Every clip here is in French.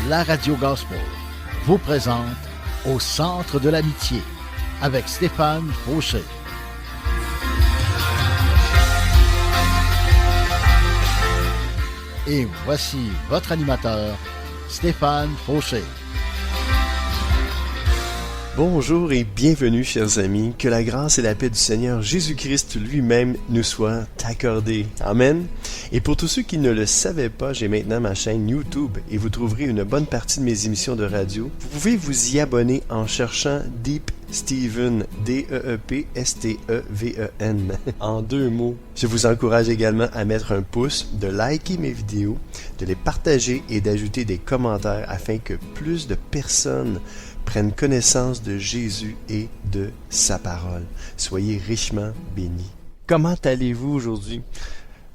la Radio Gospel vous présente Au centre de l'amitié avec Stéphane Fauché. Et voici votre animateur, Stéphane Fauché. Bonjour et bienvenue, chers amis. Que la grâce et la paix du Seigneur Jésus-Christ lui-même nous soient accordées. Amen. Et pour tous ceux qui ne le savaient pas, j'ai maintenant ma chaîne YouTube et vous trouverez une bonne partie de mes émissions de radio. Vous pouvez vous y abonner en cherchant Deep Steven, D-E-E-P-S-T-E-V-E-N, en 2 mots. Je vous encourage également à mettre un pouce, de liker mes vidéos, de les partager et d'ajouter des commentaires afin que plus de personnes prennent connaissance de Jésus et de sa parole. Soyez richement bénis. Comment allez-vous aujourd'hui?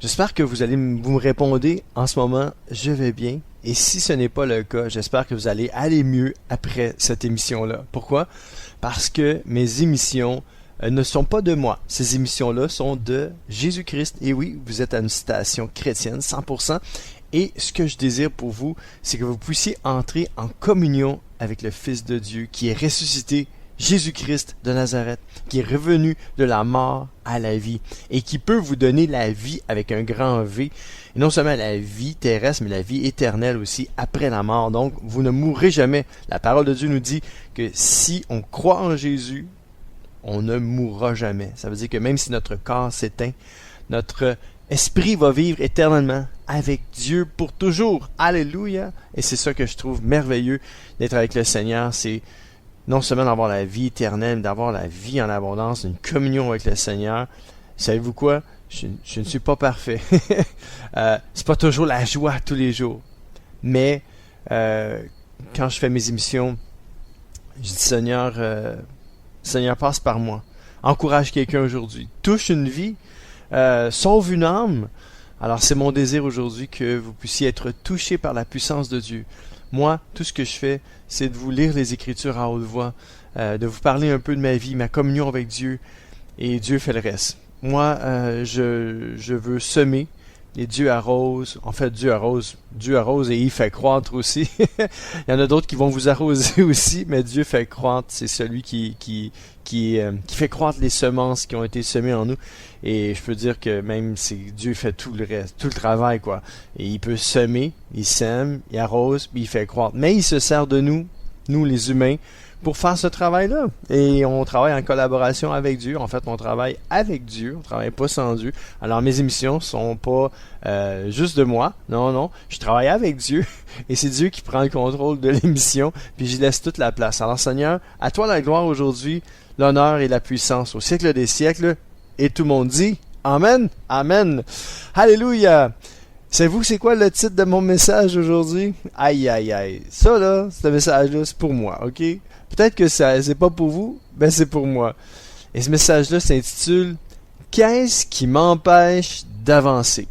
J'espère que vous me répondez en ce moment, je vais bien. Et si ce n'est pas le cas, j'espère que vous allez aller mieux après cette émission-là. Pourquoi? Parce que mes émissions ne sont pas de moi. Ces émissions-là sont de Jésus-Christ. Et oui, vous êtes à une station chrétienne, 100%. Et ce que je désire pour vous, c'est que vous puissiez entrer en communion avec le Fils de Dieu qui est ressuscité, Jésus-Christ de Nazareth, qui est revenu de la mort à la vie et qui peut vous donner la vie avec un grand V. Et non seulement la vie terrestre, mais la vie éternelle aussi après la mort. Donc, vous ne mourrez jamais. La parole de Dieu nous dit que si on croit en Jésus, on ne mourra jamais. Ça veut dire que même si notre corps s'éteint, notre esprit va vivre éternellement avec Dieu pour toujours. Alléluia! Et c'est ça que je trouve merveilleux d'être avec le Seigneur. C'est non seulement d'avoir la vie éternelle, mais d'avoir la vie en abondance, une communion avec le Seigneur. Savez-vous quoi? Je ne suis pas parfait. C'est pas toujours la joie tous les jours. Mais quand je fais mes émissions, je dis Seigneur, passe par moi. Encourage quelqu'un aujourd'hui. Touche une vie. Sauve une âme. Alors c'est mon désir aujourd'hui que vous puissiez être touchés par la puissance de Dieu. Moi, tout ce que je fais, c'est de vous lire les Écritures à haute voix, de vous parler un peu de ma vie, ma communion avec Dieu, et Dieu fait le reste. Moi, je veux semer, et Dieu arrose. En fait, Dieu arrose et il fait croître aussi. Il y en a d'autres qui vont vous arroser aussi, mais Dieu fait croître. C'est celui qui fait croître les semences qui ont été semées en nous. Et je peux dire que même Dieu fait tout le reste, tout le travail, quoi. Et il peut semer, il sème, il arrose, puis il fait croître. Mais il se sert de nous les humains, pour faire ce travail-là. Et on travaille en collaboration avec Dieu. En fait, on travaille avec Dieu. On travaille pas sans Dieu. Alors, mes émissions sont pas juste de moi. Non. Je travaille avec Dieu. Et c'est Dieu qui prend le contrôle de l'émission. Puis, j'y laisse toute la place. Alors, Seigneur, à toi la gloire aujourd'hui, l'honneur et la puissance au siècle des siècles. Et tout le monde dit Amen. Amen. Alléluia. Savez-vous c'est quoi le titre de mon message aujourd'hui? Aïe. Ça, là, ce message-là, c'est pour moi, OK? Peut-être que c'est pas pour vous, ben c'est pour moi. Et ce message-là s'intitule « Qu'est-ce qui m'empêche d'avancer? »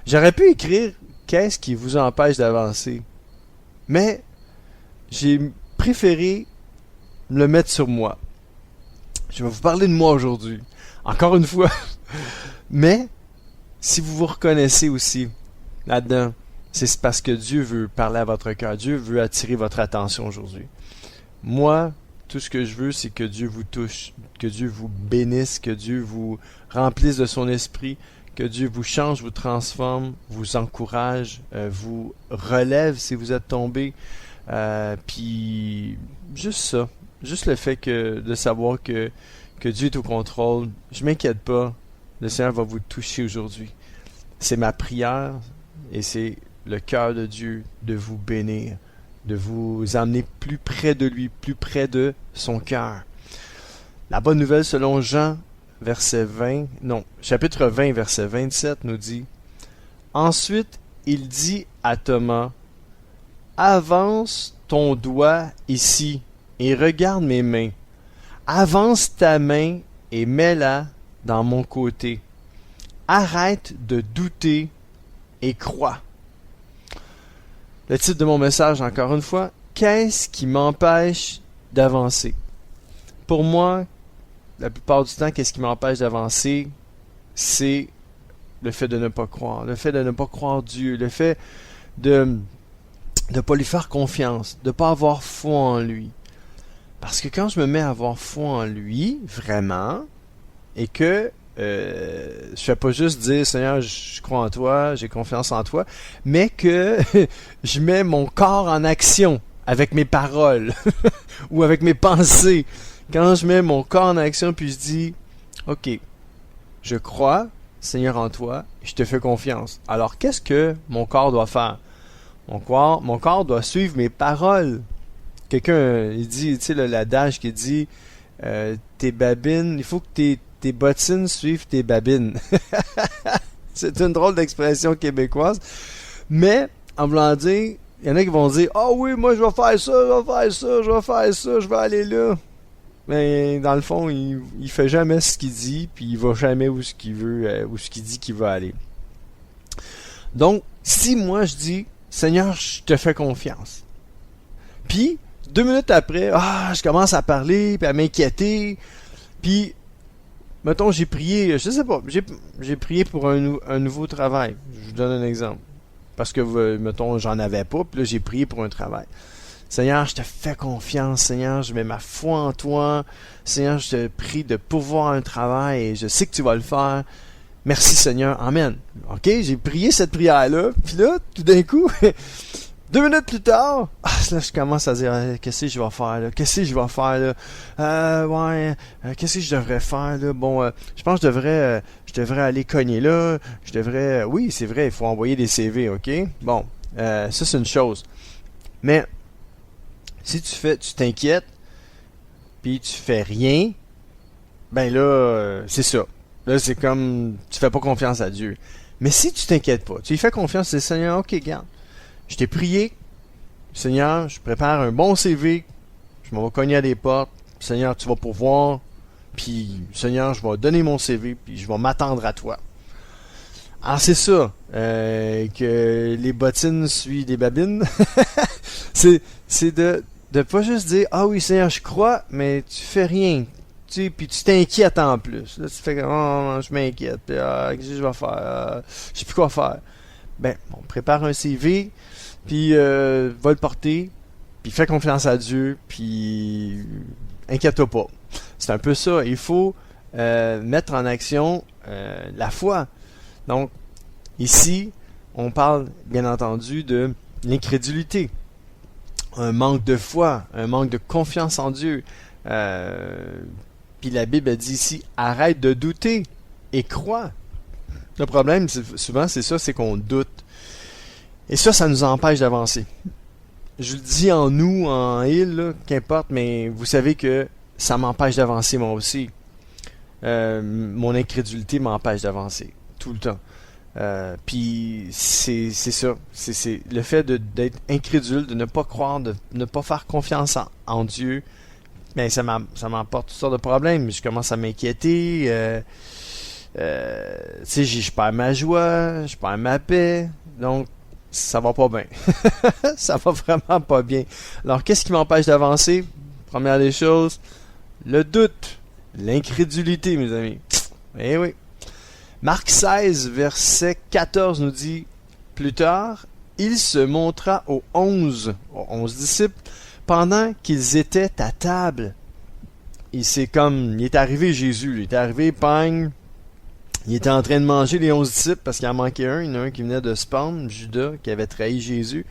J'aurais pu écrire « Qu'est-ce qui vous empêche d'avancer? » Mais j'ai préféré le mettre sur moi. Je vais vous parler de moi aujourd'hui. Encore une fois. Mais, si vous vous reconnaissez aussi là-dedans, c'est parce que Dieu veut parler à votre cœur. Dieu veut attirer votre attention aujourd'hui. Moi, tout ce que je veux, c'est que Dieu vous touche, que Dieu vous bénisse, que Dieu vous remplisse de son esprit, que Dieu vous change, vous transforme, vous encourage, vous relève si vous êtes tombé. Puis, juste ça. Juste le fait de savoir que Dieu est au contrôle. Je m'inquiète pas. Le Seigneur va vous toucher aujourd'hui. C'est ma prière et c'est le cœur de Dieu de vous bénir, de vous emmener plus près de lui, plus près de son cœur. La bonne nouvelle selon Jean, chapitre 20, verset 27 nous dit « Ensuite, il dit à Thomas, « Avance ton doigt ici et regarde mes mains. Avance ta main et mets-la dans mon côté. Arrête de douter et crois. » Le titre de mon message, encore une fois, « Qu'est-ce qui m'empêche d'avancer? » Pour moi, la plupart du temps, qu'est-ce qui m'empêche d'avancer? C'est le fait de ne pas croire. Le fait de ne pas croire Dieu. Le fait de de pas lui faire confiance, de pas avoir foi en lui. Parce que quand je me mets à avoir foi en lui, vraiment, et que je fais pas juste dire Seigneur, je crois en toi, j'ai confiance en toi, mais que je mets mon corps en action avec mes paroles ou avec mes pensées. Quand je mets mon corps en action puis je dis OK, je crois Seigneur en toi, je te fais confiance. Alors qu'est-ce que mon corps doit faire? Mon corps doit suivre mes paroles. Quelqu'un, il dit, tu sais, l'adage qui dit tes babines, il faut que tes bottines suivent tes babines. C'est une drôle d'expression québécoise. Mais, en voulant dire, il y en a qui vont dire ah oui, moi je vais faire ça, je vais aller là. Mais dans le fond, il fait jamais ce qu'il dit, puis il va jamais où ce qu'il veut, où ce qu'il dit qu'il va aller. Donc, si moi je dis Seigneur, je te fais confiance. Puis, 2 minutes après, je commence à parler, puis à m'inquiéter. Puis, mettons, j'ai prié, je sais pas, j'ai prié pour un nouveau travail. Je vous donne un exemple. Parce que, mettons, j'en avais pas, puis là, j'ai prié pour un travail. Seigneur, je te fais confiance. Seigneur, je mets ma foi en toi. Seigneur, je te prie de pourvoir un travail et je sais que tu vas le faire. Merci Seigneur. Amen. OK, j'ai prié cette prière-là. Puis là, tout d'un coup, 2 minutes plus tard, là, je commence à dire, qu'est-ce que je vais faire là? Qu'est-ce que je vais faire là? Qu'est-ce que je devrais faire là? Bon, je pense que je devrais aller cogner là. Oui, c'est vrai, il faut envoyer des CV, OK? Bon, ça c'est une chose. Mais, si tu t'inquiètes, puis tu fais rien, ben là, c'est ça. Là, c'est comme, tu fais pas confiance à Dieu. Mais si tu t'inquiètes pas, tu lui fais confiance, c'est Seigneur, OK, garde. Je t'ai prié. Seigneur, je prépare un bon CV. Je m'en vais cogner à des portes. Seigneur, tu vas pourvoir. Puis, Seigneur, je vais donner mon CV, puis je vais m'attendre à toi. Alors, c'est ça, que les bottines suivent des babines. c'est de pas juste dire, ah oui, Seigneur, je crois, mais tu fais rien. Puis tu t'inquiètes en plus. Là, tu fais comme, oh, je m'inquiète. Puis, qu'est-ce que je vais faire? Je sais plus quoi faire. Ben, on prépare un CV, puis va le porter, puis fais confiance à Dieu, puis inquiète-toi pas. C'est un peu ça. Il faut mettre en action la foi. Donc, ici, on parle, bien entendu, de l'incrédulité. Un manque de foi, un manque de confiance en Dieu. Puis la Bible dit ici, arrête de douter et crois. Le problème, souvent, c'est ça, c'est qu'on doute. Et ça nous empêche d'avancer. Je le dis en nous, en il, là, qu'importe, mais vous savez que ça m'empêche d'avancer moi aussi. Mon incrédulité m'empêche d'avancer, tout le temps. Puis c'est ça, c'est le fait d'être incrédule, de ne pas croire, de ne pas faire confiance en Dieu, ben ça m'apporte toutes sortes de problèmes. Je commence à m'inquiéter, tu sais, je perds ma joie, je perds ma paix, donc ça va pas bien. Ça va vraiment pas bien. Alors qu'est-ce qui m'empêche d'avancer? Première des choses, le doute, l'incrédulité, mes amis. Eh oui. Marc 16, verset 14 nous dit, plus tard, il se montra aux 11 disciples pendant qu'ils étaient à table. Il est arrivé Jésus, il est arrivé, pang, il était en train de manger les 11 disciples parce qu'il en manquait un. Il y en a un qui venait de se pendre, Judas, qui avait trahi Jésus.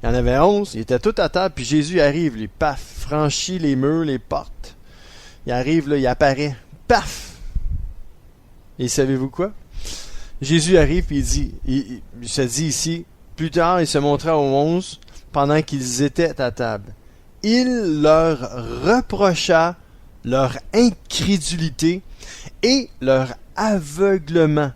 Il y en avait 11, ils étaient tous à table, puis Jésus arrive, lui, paf, franchit les murs, les portes. Il arrive, là, il apparaît, paf! Et savez-vous quoi? Jésus arrive et il dit, il se dit ici, plus tard, il se montra aux 11 pendant qu'ils étaient à table. Il leur reprocha leur incrédulité et leur aveuglement,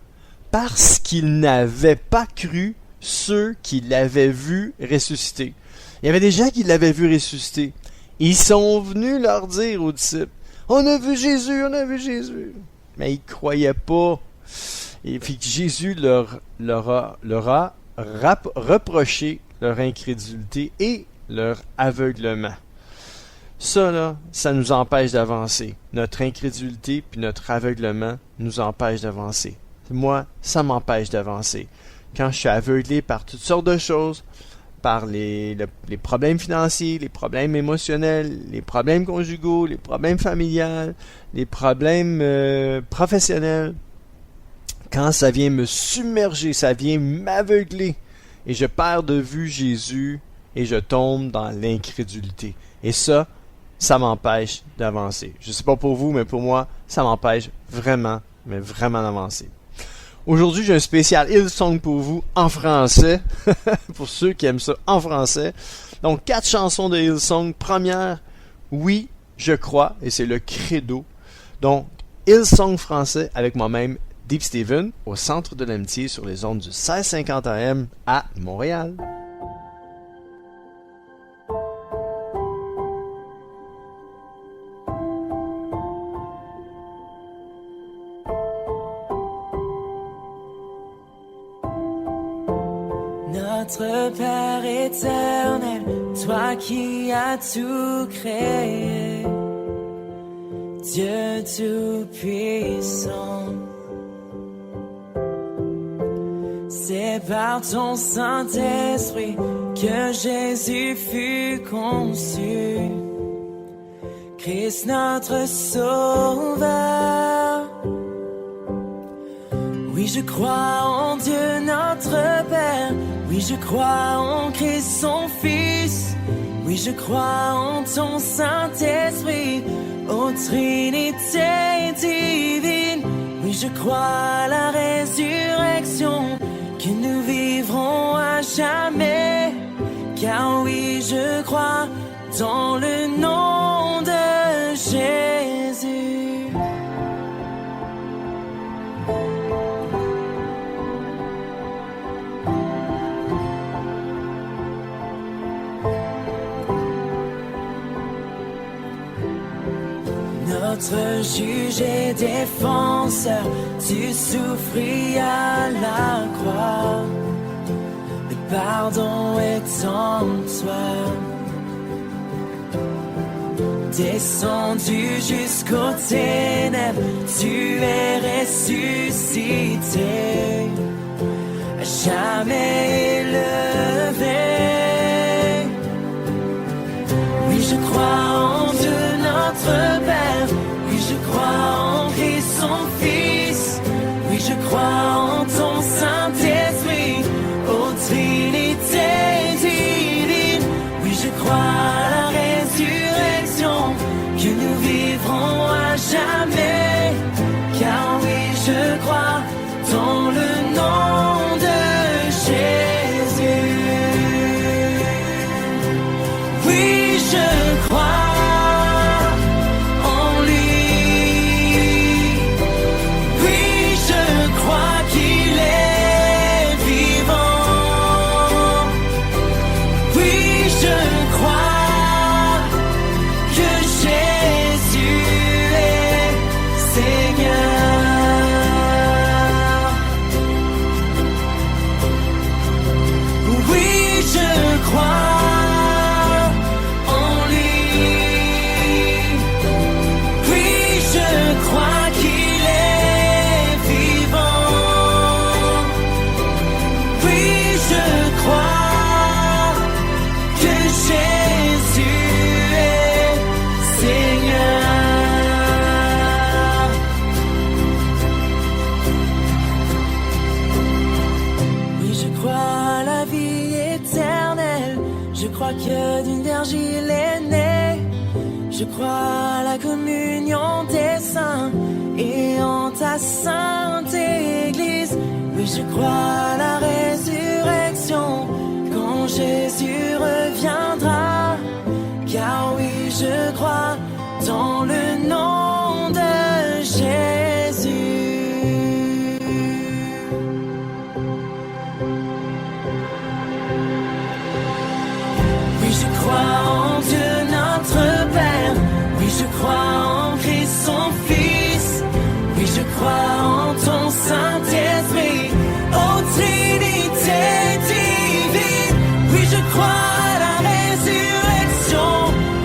parce qu'ils n'avaient pas cru ceux qui l'avaient vu ressusciter. Il y avait des gens qui l'avaient vu ressusciter. Ils sont venus leur dire aux disciples, on a vu Jésus, on a vu Jésus. Mais ils ne croyaient pas. Et puis Jésus leur a reproché leur incrédulité et leur aveuglement. Ça, là, ça nous empêche d'avancer. Notre incrédulité puis notre aveuglement nous empêche d'avancer. Moi, ça m'empêche d'avancer. Quand je suis aveuglé par toutes sortes de choses, par les problèmes financiers, les problèmes émotionnels, les problèmes conjugaux, les problèmes familiales, les problèmes professionnels, quand ça vient me submerger, ça vient m'aveugler, et je perds de vue Jésus, et je tombe dans l'incrédulité. Et ça m'empêche d'avancer. Je ne sais pas pour vous, mais pour moi, ça m'empêche vraiment, mais vraiment d'avancer. Aujourd'hui, j'ai un spécial Hillsong pour vous en français, pour ceux qui aiment ça en français. Donc, 4 chansons de Hillsong. Première, Oui, je crois, et c'est le credo. Donc, Hillsong français avec moi-même, Deep Steven, au Centre de l'Amitié sur les ondes du 1650 AM à Montréal. Notre Père éternel, toi qui as tout créé, Dieu tout-puissant, c'est par ton Saint-Esprit que Jésus fut conçu, Christ notre Sauveur. Oui, je crois en Dieu notre Père. Oui, je crois en Christ son Fils. Oui, je crois en ton Saint-Esprit, ô Trinité divine. Oui, je crois à la résurrection, que nous vivrons à jamais. Car oui, je crois dans le nom de Jésus. Notre juge et défenseur, tu souffris à la croix. Le pardon est en toi. Descendu jusqu'aux ténèbres, tu es ressuscité, à jamais élevé. Oui, je crois en Dieu notre Père. Oui, je crois en Christ son Fils. Oui, je crois en ton Saint-Esprit, ô Trinité divine. Oui, je crois à la résurrection, que nous vivrons à jamais. Car oui, je crois dans le nom de Jésus. Oui, je crois. Que d'une vierge il est né. Je crois à la communion des saints et en ta sainte Église. Oui, je crois à la résurrection quand Jésus reviendra. Car oui, je crois dans le nom de Jésus. Je crois en Dieu notre Père. Oui, je crois en Christ son Fils. Oui, je crois en ton Saint-Esprit, ô Trinité divine. Oui, je crois à la résurrection,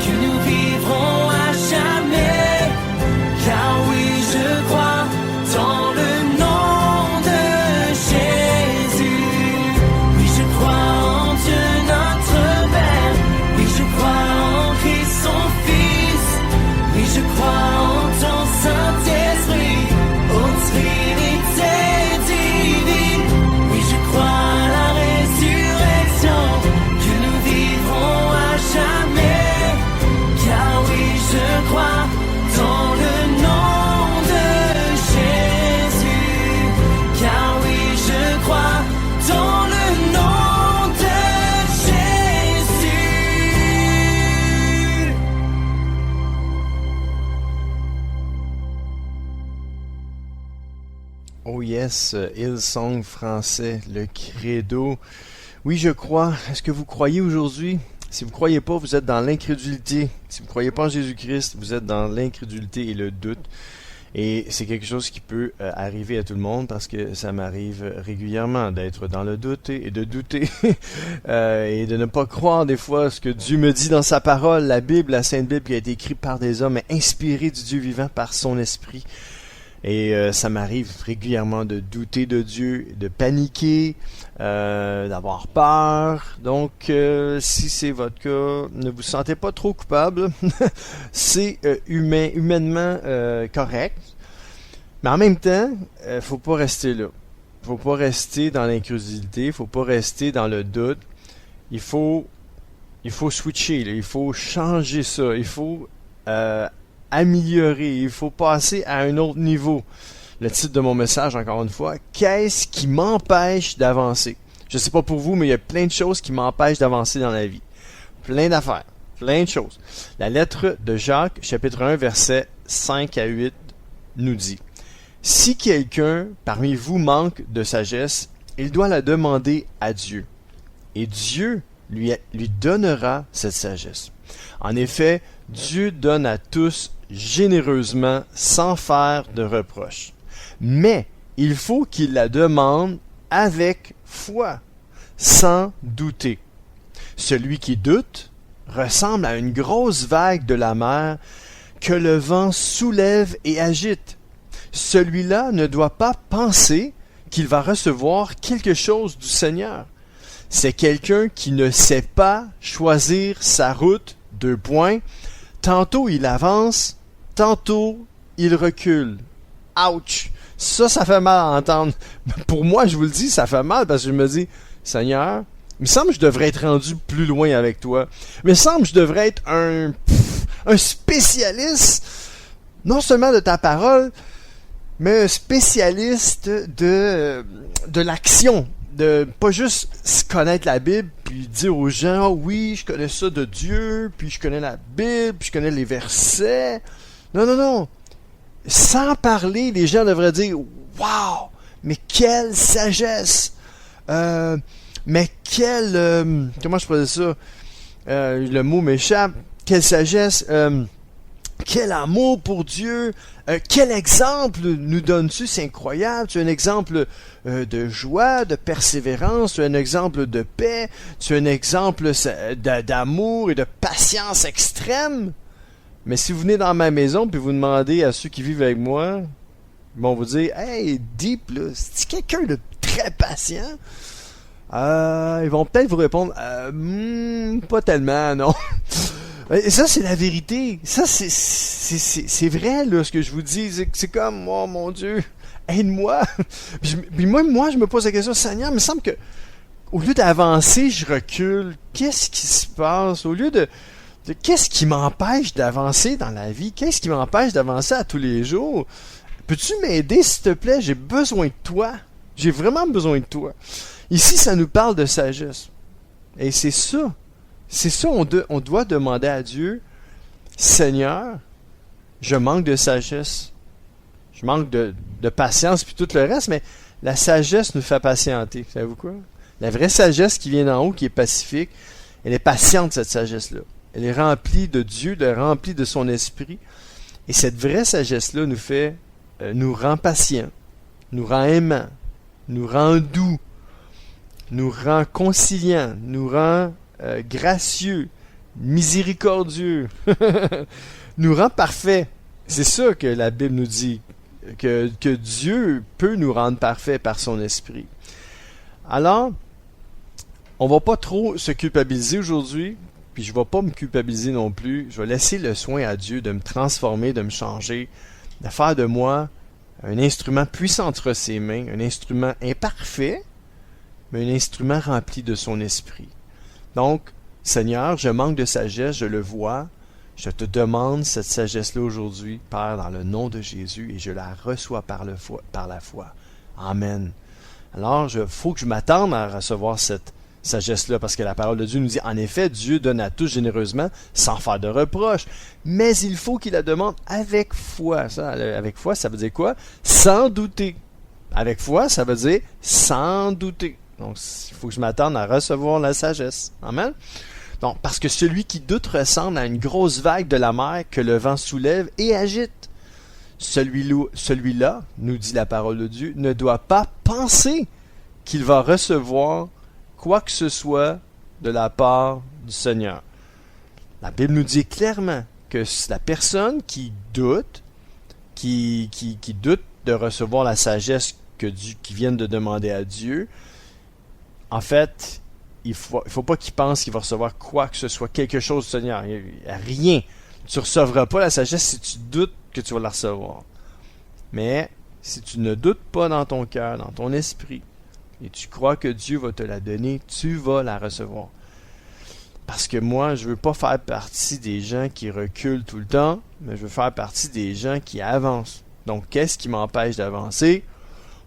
que nous vivrons à jamais. Car oui, je crois dans le nom de Jésus. Oui, je crois en Dieu notre Oh yes, Hillsong français, le credo. Oui, je crois. Est-ce que vous croyez aujourd'hui? Si vous ne croyez pas, vous êtes dans l'incrédulité. Si vous ne croyez pas en Jésus-Christ, vous êtes dans l'incrédulité et le doute. Et c'est quelque chose qui peut arriver à tout le monde parce que ça m'arrive régulièrement d'être dans le doute et de douter et de ne pas croire des fois ce que Dieu me dit dans sa parole, la Bible, la Sainte Bible qui a été écrite par des hommes, mais inspirée du Dieu vivant par son esprit. Et ça m'arrive régulièrement de douter de Dieu, de paniquer, d'avoir peur. Donc, si c'est votre cas, ne vous sentez pas trop coupable. C'est humainement correct. Mais en même temps, faut pas rester là. Faut pas rester dans l'incrédulité. Faut pas rester dans le doute. Il faut switcher. Là. Il faut changer ça. Il faut améliorer, il faut passer à un autre niveau. Le titre de mon message, encore une fois, qu'est-ce qui m'empêche d'avancer? Je sais pas pour vous, mais il y a plein de choses qui m'empêchent d'avancer dans la vie. Plein d'affaires, plein de choses. La lettre de Jacques, chapitre 1, versets 5 à 8, nous dit: si quelqu'un parmi vous manque de sagesse, il doit la demander à Dieu, et Dieu lui donnera cette sagesse. En effet, Dieu donne à tous généreusement sans faire de reproches. Mais il faut qu'il la demande avec foi, sans douter. Celui qui doute ressemble à une grosse vague de la mer que le vent soulève et agite. Celui-là ne doit pas penser qu'il va recevoir quelque chose du Seigneur. C'est quelqu'un qui ne sait pas choisir sa route. 2 points. Tantôt il avance, tantôt il recule. Ouch! Ça fait mal à entendre. Pour moi, je vous le dis, ça fait mal parce que je me dis, Seigneur, il me semble que je devrais être rendu plus loin avec toi. Il me semble que je devrais être un spécialiste, non seulement de ta parole, mais un spécialiste de l'action. De pas juste connaître la Bible puis dire aux gens, oh oui, je connais ça de Dieu, puis je connais la Bible, puis je connais les versets. Non. Sans parler, les gens devraient dire, wow, mais quelle sagesse, mais quelle, comment je pourrais dire ça, le mot m'échappe, quelle sagesse, quel amour pour Dieu, quel exemple nous donnes-tu, c'est incroyable, tu es un exemple de joie, de persévérance, tu es un exemple de paix, tu es un exemple d'amour et de patience extrême. Mais si vous venez dans ma maison puis vous demandez à ceux qui vivent avec moi, ils vont vous dire, hey, Deep, là, c'est quelqu'un de très patient? Ils vont peut-être vous répondre, pas tellement, non. Et ça, c'est la vérité. Ça, c'est vrai, là, ce que je vous dis. C'est comme, oh mon Dieu, aide-moi. Puis moi, je me pose la question, Seigneur, il me semble que, au lieu d'avancer, je recule. Qu'est-ce qui se passe? Au lieu de qu'est-ce qui m'empêche d'avancer dans la vie? Qu'est-ce qui m'empêche d'avancer à tous les jours? Peux-tu m'aider, s'il te plaît? J'ai besoin de toi. J'ai vraiment besoin de toi. Ici, ça nous parle de sagesse. Et c'est ça. C'est ça, on doit demander à Dieu, Seigneur, je manque de sagesse, je manque de patience puis tout le reste, mais la sagesse nous fait patienter. Savez-vous quoi? La vraie sagesse qui vient d'en haut, qui est pacifique, elle est patiente, cette sagesse-là. Elle est remplie de Dieu, elle est remplie de son esprit. Et cette vraie sagesse-là nous rend patients, nous rend aimants, nous rend doux, nous rend conciliants, nous rend gracieux, miséricordieux, nous rend parfaits. C'est ça que la Bible nous dit, que Dieu peut nous rendre parfaits par son esprit. Alors, on va pas trop se culpabiliser aujourd'hui, puis je vais pas me culpabiliser non plus. Je vais laisser le soin à Dieu de me transformer, de me changer, de faire de moi un instrument puissant entre ses mains, un instrument imparfait, mais un instrument rempli de son esprit. Donc, Seigneur, je manque de sagesse, je le vois. Je te demande cette sagesse-là aujourd'hui, Père, dans le nom de Jésus, et je la reçois par la foi. Amen. Alors, faut que je m'attende à recevoir cette sagesse-là, parce que la parole de Dieu nous dit, en effet, Dieu donne à tous généreusement, sans faire de reproches. Mais il faut qu'il la demande avec foi. Ça, avec foi, ça veut dire quoi? Sans douter. Avec foi, ça veut dire sans douter. Donc, il faut que je m'attende à recevoir la sagesse. Amen. Donc, parce que celui qui doute ressemble à une grosse vague de la mer que le vent soulève et agite. Celui-là, nous dit la parole de Dieu, ne doit pas penser qu'il va recevoir quoi que ce soit de la part du Seigneur. La Bible nous dit clairement que la personne qui doute, qui doute de recevoir la sagesse qui viennent de demander à Dieu, en fait, il faut pas qu'il pense qu'il va recevoir quoi que ce soit, quelque chose du Seigneur. Il n'y a rien. Tu ne recevras pas la sagesse si tu doutes que tu vas la recevoir. Mais si tu ne doutes pas dans ton cœur, dans ton esprit, et tu crois que Dieu va te la donner, tu vas la recevoir. Parce que moi, je ne veux pas faire partie des gens qui reculent tout le temps, mais je veux faire partie des gens qui avancent. Donc, qu'est-ce qui m'empêche d'avancer?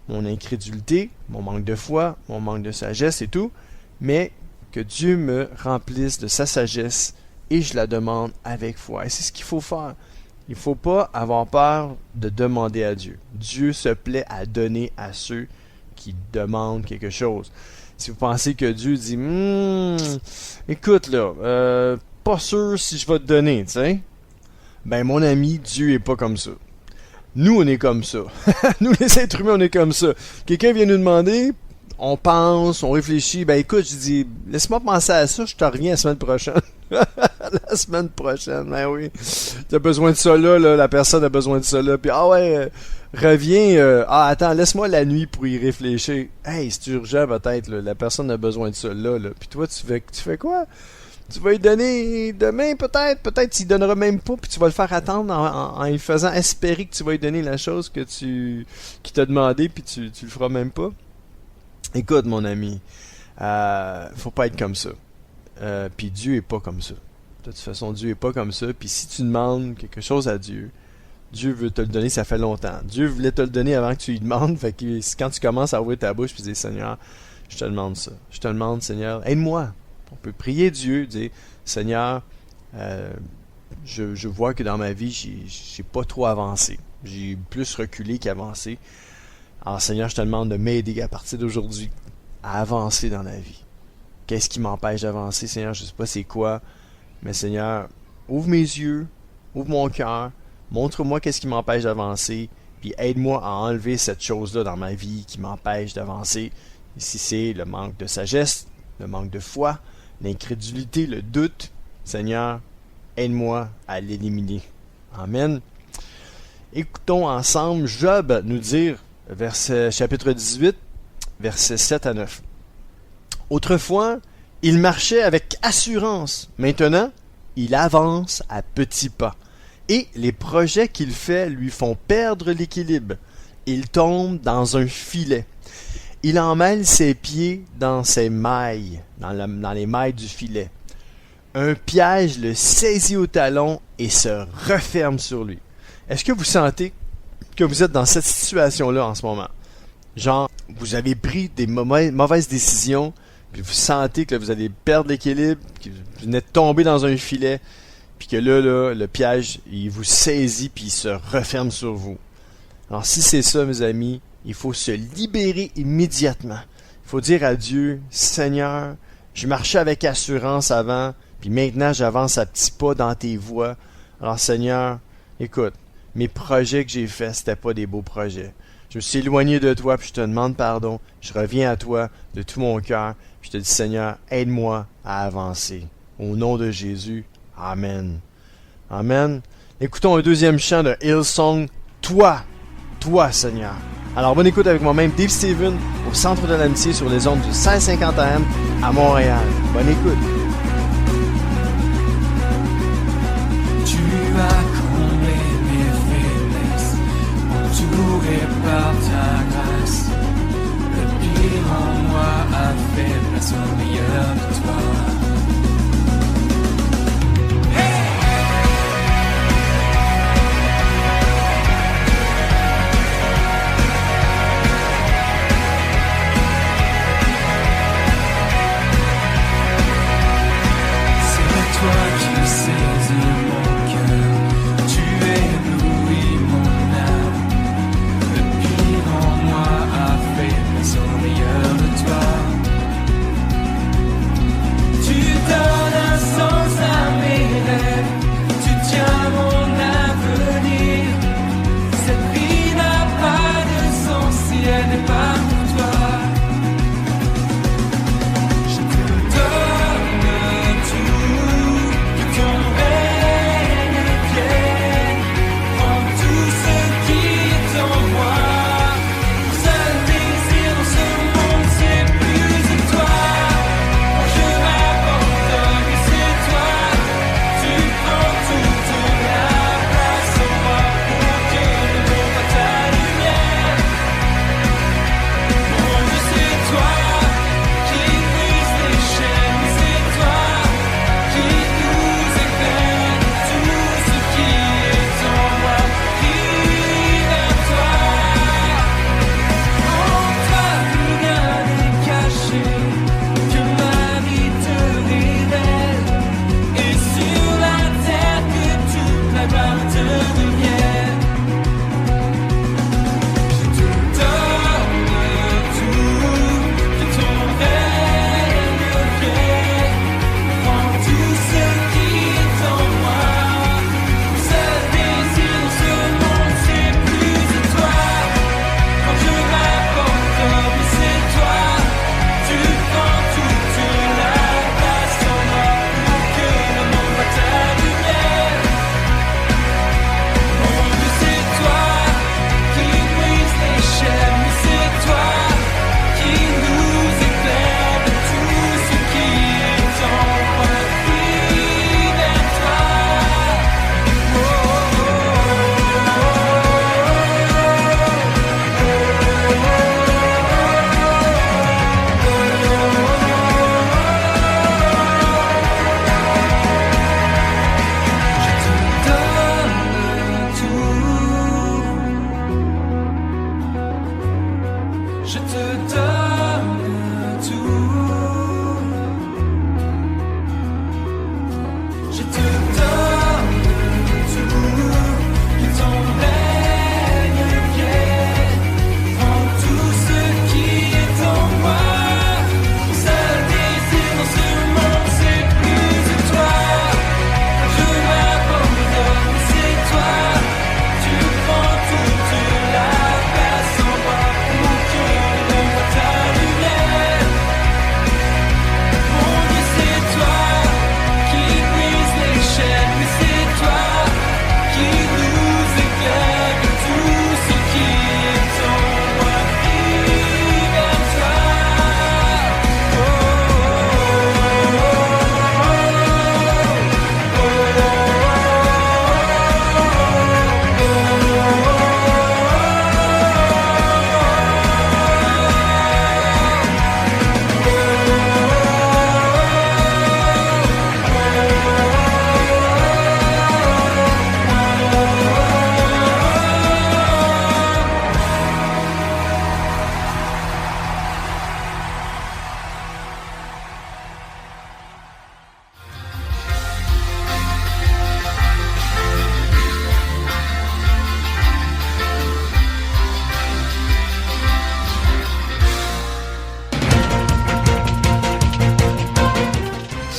Mon incrédulité, mon manque de foi, mon manque de sagesse et tout, mais que Dieu me remplisse de sa sagesse et je la demande avec foi. Et c'est ce qu'il faut faire. Il ne faut pas avoir peur de demander à Dieu. Dieu se plaît à donner à ceux qui demandent quelque chose. Si vous pensez que Dieu dit écoute là, pas sûr si je vais te donner, tu sais. Ben mon ami, Dieu est pas comme ça. Nous, on est comme ça. Nous, les êtres humains, on est comme ça. Quelqu'un vient nous demander, on pense, on réfléchit. Ben écoute, je dis, laisse-moi penser à ça, je te reviens la semaine prochaine. La semaine prochaine, ben oui. T'as besoin de ça là, la personne a besoin de ça là. Puis reviens. Attends, laisse-moi la nuit pour y réfléchir. Hey, c'est urgent peut-être, là, la personne a besoin de ça là. Puis toi, tu fais quoi? Tu vas lui donner demain peut-être tu lui donneras même pas, puis tu vas le faire attendre en lui faisant espérer que tu vas lui donner la chose qu'il t'a demandé, puis tu le feras même pas. Écoute mon ami, faut pas être comme ça. Puis Dieu est pas comme ça. De toute façon, Dieu est pas comme ça, puis si tu demandes quelque chose à Dieu, Dieu veut te le donner, ça fait longtemps. Dieu voulait te le donner avant que tu lui demandes, fait que quand tu commences à ouvrir ta bouche puis dire Seigneur, je te demande ça. Je te demande Seigneur, aide-moi. On peut prier Dieu, dire Seigneur, je vois que dans ma vie, j'ai pas trop avancé. J'ai plus reculé qu'avancé. Alors Seigneur, je te demande de m'aider à partir d'aujourd'hui à avancer dans la vie. Qu'est-ce qui m'empêche d'avancer, Seigneur? Je sais pas c'est quoi, mais Seigneur, ouvre mes yeux, ouvre mon cœur, montre-moi qu'est-ce qui m'empêche d'avancer, puis aide-moi à enlever cette chose-là dans ma vie qui m'empêche d'avancer. Et si c'est le manque de sagesse, le manque de foi, l'incrédulité, le doute, Seigneur, aide-moi à l'éliminer. Amen. Écoutons ensemble Job nous dire, chapitre 18, versets 7 à 9. Autrefois, il marchait avec assurance. Maintenant, il avance à petits pas. Et les projets qu'il fait lui font perdre l'équilibre. Il tombe dans un filet. Il emmêle ses pieds dans ses mailles, dans les mailles du filet. Un piège le saisit au talon et se referme sur lui. Est-ce que vous sentez que vous êtes dans cette situation-là en ce moment? Genre, vous avez pris des mauvaises décisions, puis vous sentez que là, vous allez perdre l'équilibre, que vous venez de tomber dans un filet, puis que là, le piège, il vous saisit, puis il se referme sur vous. Alors si c'est ça, mes amis, il faut se libérer immédiatement. Il faut dire à Dieu, Seigneur, je marchais avec assurance avant, puis maintenant j'avance à petits pas dans tes voies. Alors Seigneur, écoute, mes projets que j'ai faits, c'était pas des beaux projets. Je me suis éloigné de toi, puis je te demande pardon. Je reviens à toi de tout mon cœur, puis je te dis, Seigneur, aide-moi à avancer. Au nom de Jésus, Amen. Amen. Écoutons un deuxième chant de Hillsong, Toi, Seigneur. Alors, bonne écoute avec moi-même, Dave Steven, au Centre de l'Amitié sur les ondes du 1650 AM à Montréal. Bonne écoute. Tu as comblé mes faiblesses, entouré par ta grâce. Le pire en moi a fait place au meilleur de toi. Tu éblouis mon âme, le pire en moi a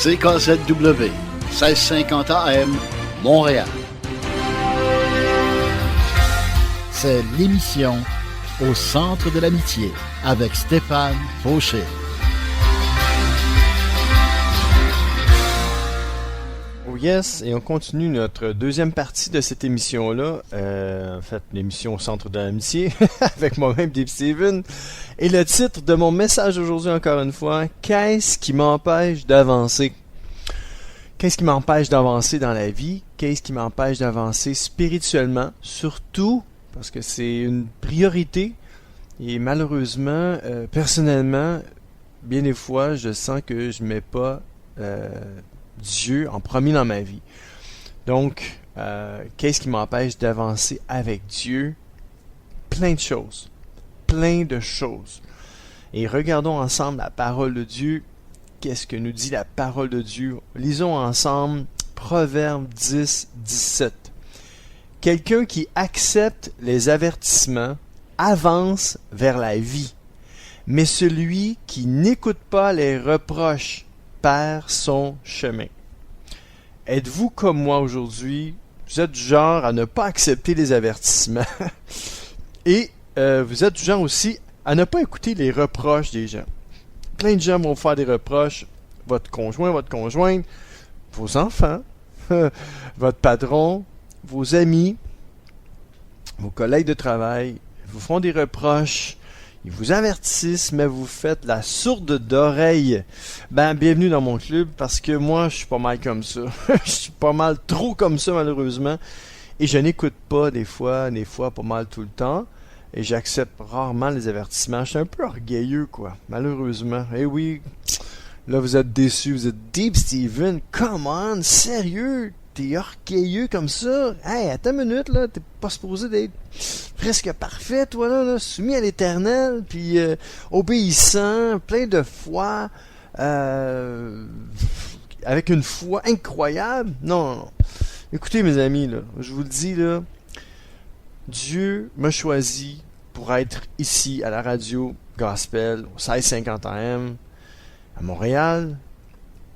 CKZW, 1650 AM, Montréal. C'est l'émission Au centre de l'amitié avec Stéphane Fauché. Oh yes, et on continue notre deuxième partie de cette émission-là. En fait, l'émission Au centre de l'amitié avec moi-même, Dave Steven. Et le titre de mon message aujourd'hui, encore une fois, qu'est-ce qui m'empêche d'avancer? Qu'est-ce qui m'empêche d'avancer dans la vie? Qu'est-ce qui m'empêche d'avancer spirituellement? Surtout parce que c'est une priorité. Et malheureusement, personnellement, bien des fois, je sens que je ne mets pas Dieu en premier dans ma vie. Donc, qu'est-ce qui m'empêche d'avancer avec Dieu? Plein de choses. Plein de choses. Et regardons ensemble la parole de Dieu. Qu'est-ce que nous dit la parole de Dieu? Lisons ensemble Proverbe 10, 17. Quelqu'un qui accepte les avertissements avance vers la vie, mais celui qui n'écoute pas les reproches perd son chemin. Êtes-vous comme moi aujourd'hui? Vous êtes du genre à ne pas accepter les avertissements et vous êtes du genre aussi à ne pas écouter les reproches des gens. Plein de gens vont faire des reproches. Votre conjoint, votre conjointe, vos enfants, votre patron, vos amis, vos collègues de travail vous font des reproches. Ils vous avertissent, mais vous faites la sourde d'oreille. Ben, bienvenue dans mon club, parce que moi, je suis pas mal comme ça. Je suis pas mal trop comme ça, malheureusement. Et je n'écoute pas des fois pas mal tout le temps. Et j'accepte rarement les avertissements. Je suis un peu orgueilleux, quoi, malheureusement. Eh oui, là, vous êtes déçus. Vous êtes Deep Steven. Come on, sérieux? T'es orgueilleux comme ça? Hey, attends une minute, là. T'es pas supposé d'être presque parfait, toi, là, soumis à l'Éternel, puis obéissant, plein de foi, avec une foi incroyable. Non. Écoutez, mes amis, là, je vous le dis, là, Dieu m'a choisi pour être ici, à la radio Gospel, au 1650 AM, à Montréal,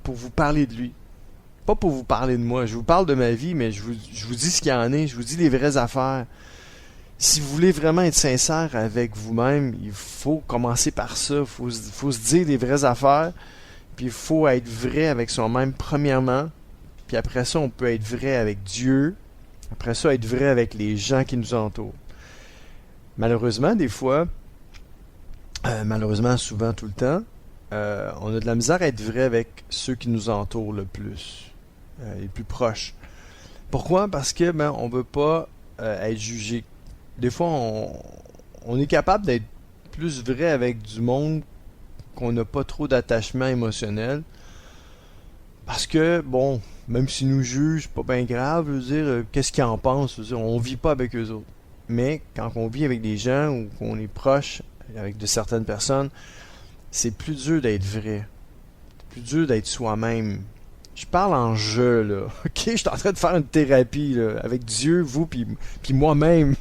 pour vous parler de lui. Pas pour vous parler de moi. Je vous parle de ma vie, mais je vous dis ce qu'il y en est. Je vous dis les vraies affaires. Si vous voulez vraiment être sincère avec vous-même, il faut commencer par ça. Il faut se dire les vraies affaires. Puis il faut être vrai avec soi-même, premièrement. Puis après ça, on peut être vrai avec Dieu. Après ça, être vrai avec les gens qui nous entourent. Malheureusement, des fois, malheureusement, souvent, tout le temps, on a de la misère à être vrai avec ceux qui nous entourent le plus. Les plus proches. Pourquoi? Parce que on veut pas être jugé. Des fois, on est capable d'être plus vrai avec du monde qu'on n'a pas trop d'attachement émotionnel. Parce que, bon, même s'ils nous jugent, c'est pas bien grave, je veux dire, qu'est-ce qu'ils en pensent? Je veux dire, on vit pas avec eux autres. Mais quand on vit avec des gens ou qu'on est proche avec de certaines personnes, c'est plus dur d'être vrai. C'est plus dur d'être soi-même. Je parle en jeu, là. Ok, je suis en train de faire une thérapie, là, avec Dieu, vous, puis moi-même.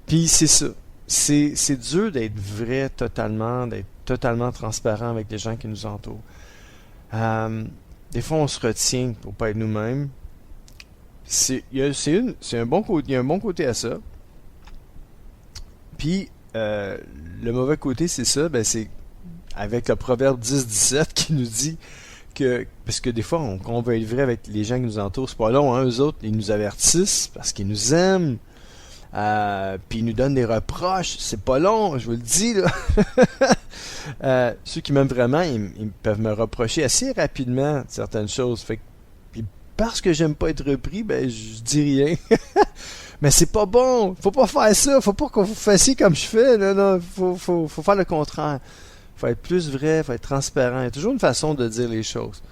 Puis c'est ça. C'est dur d'être vrai totalement, d'être totalement transparent avec les gens qui nous entourent. Des fois, on se retient pour pas être nous-mêmes. Il y a un bon côté à ça. Puis, le mauvais côté, c'est ça, c'est avec le Proverbe 10-17 qui nous dit que, parce que des fois, quand on veut être vrai avec les gens qui nous entourent, c'est pas long, hein, eux autres, ils nous avertissent parce qu'ils nous aiment, puis ils nous donnent des reproches, c'est pas long, je vous le dis, là. Ceux qui m'aiment vraiment, ils peuvent me reprocher assez rapidement certaines choses, fait que, puis parce que j'aime pas être repris, je dis rien. Mais c'est pas bon, faut pas faire ça, faut pas que vous fassiez comme je fais, non, faut faire le contraire. Faut être plus vrai, faut être transparent. Il y a toujours une façon de dire les choses.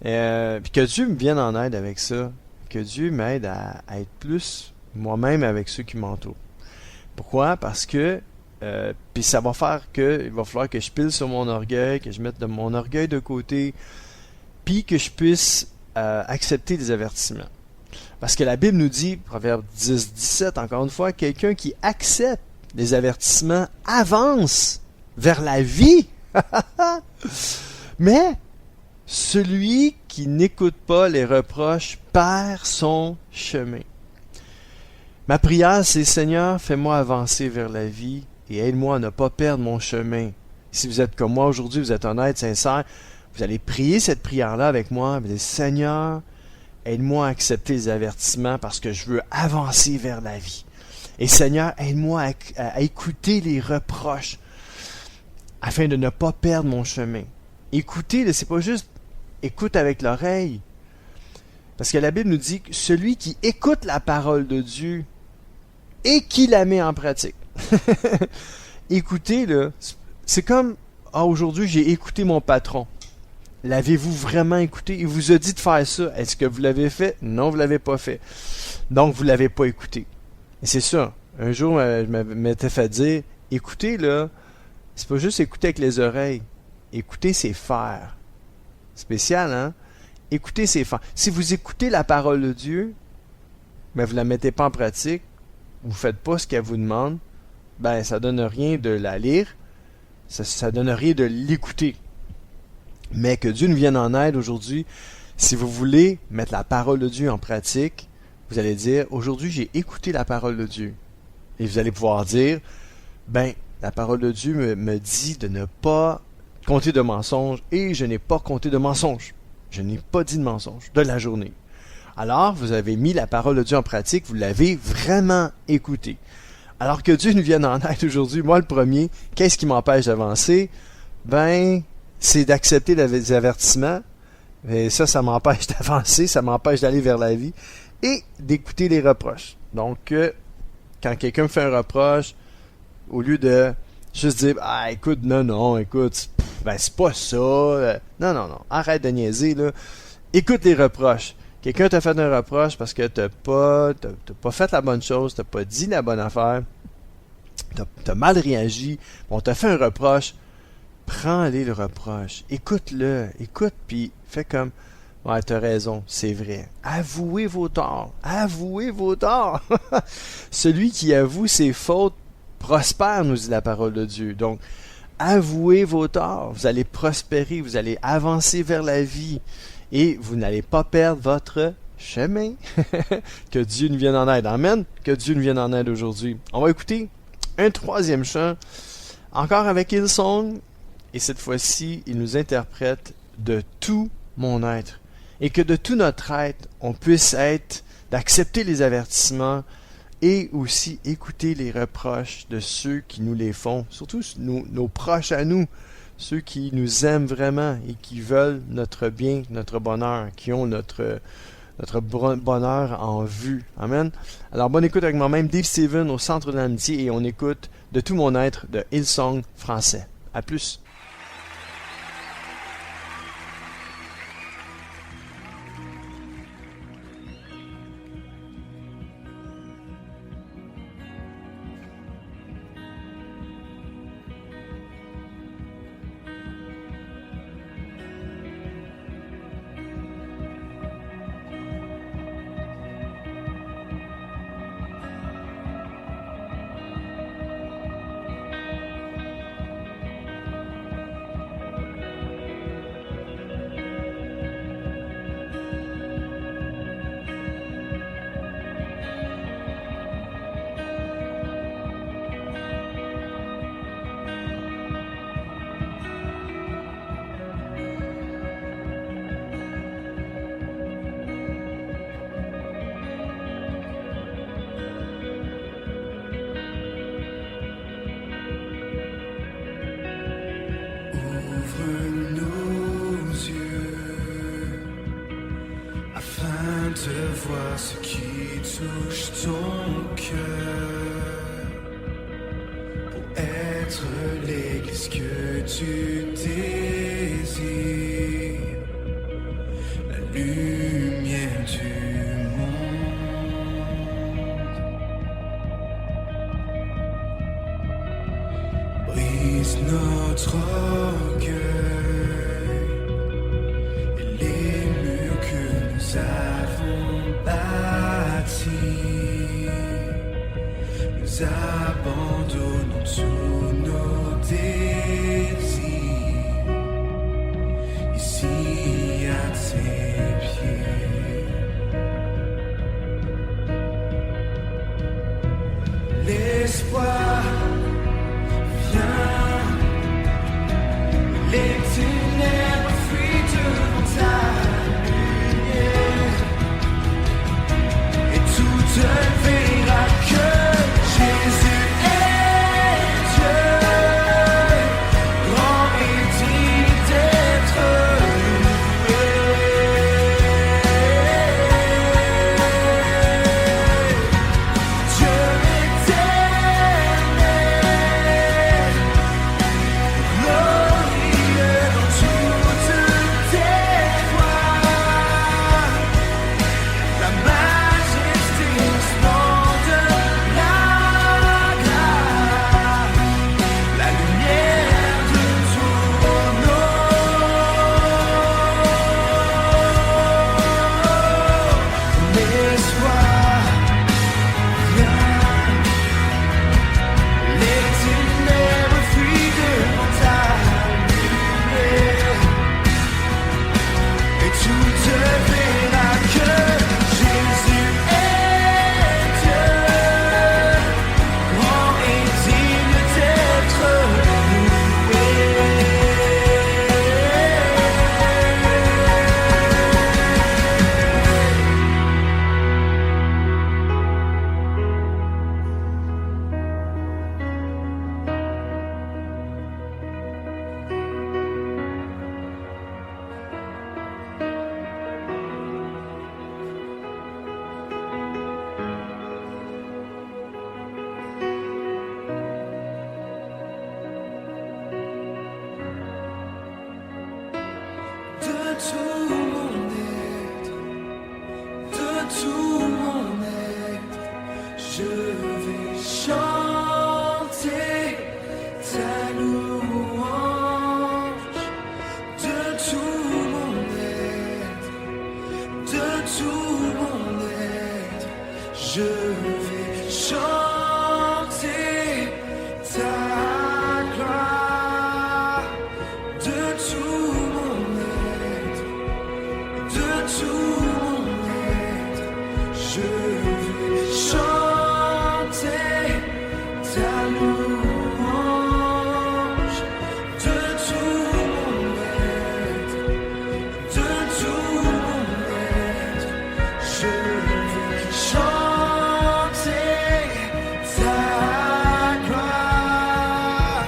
Puis que Dieu me vienne en aide avec ça. Que Dieu m'aide à être plus moi-même avec ceux qui m'entourent. Pourquoi? Parce que puis ça va faire que il va falloir que je pile sur mon orgueil, que je mette mon orgueil de côté, puis que je puisse accepter des avertissements. Parce que la Bible nous dit, Proverbe 10, 17, encore une fois, quelqu'un qui accepte les avertissements avance vers la vie. Mais Celui qui n'écoute pas les reproches perd son chemin. Ma prière, c'est Seigneur, fais-moi avancer vers la vie et aide-moi à ne pas perdre mon chemin. Si vous êtes comme moi aujourd'hui, vous êtes honnête, sincère, vous allez prier cette prière-là avec moi. Vous dites, Seigneur, aide-moi à accepter les avertissements parce que je veux avancer vers la vie. Et Seigneur, aide-moi à écouter les reproches afin de ne pas perdre mon chemin. Écouter, c'est pas juste écoute avec l'oreille. Parce que la Bible nous dit que celui qui écoute la parole de Dieu et qui la met en pratique. Écoutez, là, c'est comme, aujourd'hui j'ai écouté mon patron. L'avez-vous vraiment écouté? Il vous a dit de faire ça. Est-ce que vous l'avez fait? Non, vous ne l'avez pas fait. Donc, vous ne l'avez pas écouté. Et c'est ça. Un jour, je m'étais fait dire, écoutez, là, c'est pas juste écouter avec les oreilles. Écouter, c'est faire. Spécial, hein? Écouter, c'est faire. Si vous écoutez la parole de Dieu, mais vous ne la mettez pas en pratique, vous ne faites pas ce qu'elle vous demande, ben, ça ne donne rien de la lire, ça ne donne rien de l'écouter. Mais que Dieu nous vienne en aide aujourd'hui. Si vous voulez mettre la parole de Dieu en pratique, vous allez dire, aujourd'hui j'ai écouté la parole de Dieu. Et vous allez pouvoir dire, ben, la parole de Dieu me dit de ne pas compter de mensonges et je n'ai pas compté de mensonges. Je n'ai pas dit de mensonges de la journée. Alors, vous avez mis la parole de Dieu en pratique, vous l'avez vraiment écouté. Alors que Dieu nous vienne en aide aujourd'hui, moi le premier, qu'est-ce qui m'empêche d'avancer? Ben, c'est d'accepter les avertissements. Et ça m'empêche d'avancer, ça m'empêche d'aller vers la vie. Et d'écouter les reproches. Donc, quand quelqu'un me fait un reproche, au lieu de juste dire, ah, écoute, écoute, ben, c'est pas ça. Non, arrête de niaiser, là. Écoute les reproches. Quelqu'un t'a fait un reproche parce que t'as pas fait la bonne chose, t'as pas dit la bonne affaire, t'as mal réagi, on t'a fait un reproche, prends-les le reproche, écoute, puis fais comme, ouais, t'as raison, c'est vrai. Avouez vos torts. Celui qui avoue ses fautes prospère, nous dit la parole de Dieu. Donc, avouez vos torts, vous allez prospérer, vous allez avancer vers la vie et vous n'allez pas perdre votre chemin. Que Dieu nous vienne en aide. Amen. Que Dieu nous vienne en aide aujourd'hui. On va écouter un troisième chant, encore avec Hillsong, et cette fois-ci, il nous interprète de tout mon être. Et que de tout notre être, on puisse être d'accepter les avertissements et aussi écouter les reproches de ceux qui nous les font, surtout nos proches à nous, ceux qui nous aiment vraiment et qui veulent notre bien, notre bonheur, qui ont notre bonheur en vue. Amen. Alors, bonne écoute avec moi-même, Dave Steven au Centre de l'Amitié, et on écoute de tout mon être de Hillsong français. À plus. De voir ce qui touche ton cœur pour être l'église que tu désires, la lumière du monde. Brise notre orgueil et les murs que nous avons bâtis. Nous abandonnons tous nos désirs. Ici ici à tes pieds. L'espoir vient, les ténèbres fuient devant ta lumière, et tout verra que Jésus est Dieu, grand et digne d'être loué. Dieu éternel, glorieux dans toutes tes voies, la majesté, le splendeur, la grâce, la lumière de ton nom. L'espoir vient, les ténèbres fuient devant ta lumière, et tout verra que Jésus est Dieu, grand et digne d'être loué. De tout mon être, de tout mon être, je vais chanter ta louange. De tout mon être, de tout mon être, je vais chanter ta gloire. De tout mon être, de tout mon être, je vais chanter ta louange. De tout mon être, de tout mon être, je vais chanter ta gloire.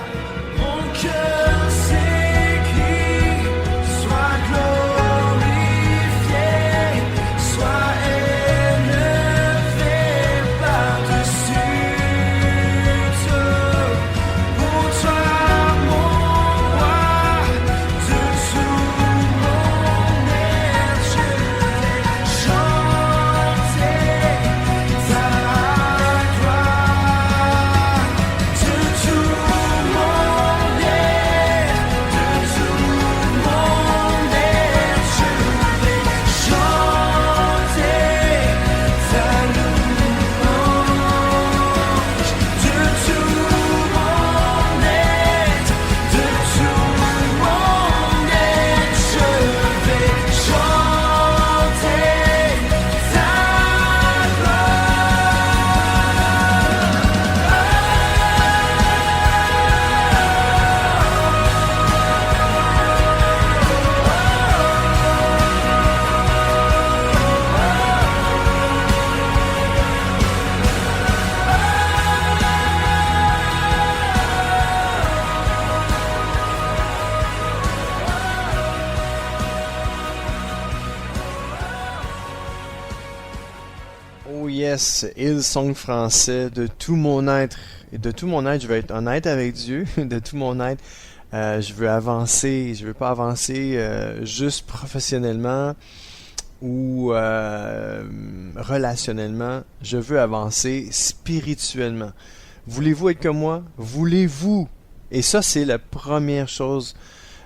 Mon cœur s'écrie, sois glorifié, sois élevé par-dessus tout. Pour toi, mon roi, de tout mon être, je vais chanter ta gloire. De tout mon être, de tout mon être, je vais chanter ta louange. De tout mon être, de tout mon être, je vais chanter ta Oh yes, Hillsong français, de tout mon être. Et de tout mon être, je vais être honnête avec Dieu. De tout mon être, je veux avancer. Je veux pas avancer juste professionnellement ou relationnellement. Je veux avancer spirituellement. Voulez-vous être comme moi? Voulez-vous? Et ça, c'est la première chose.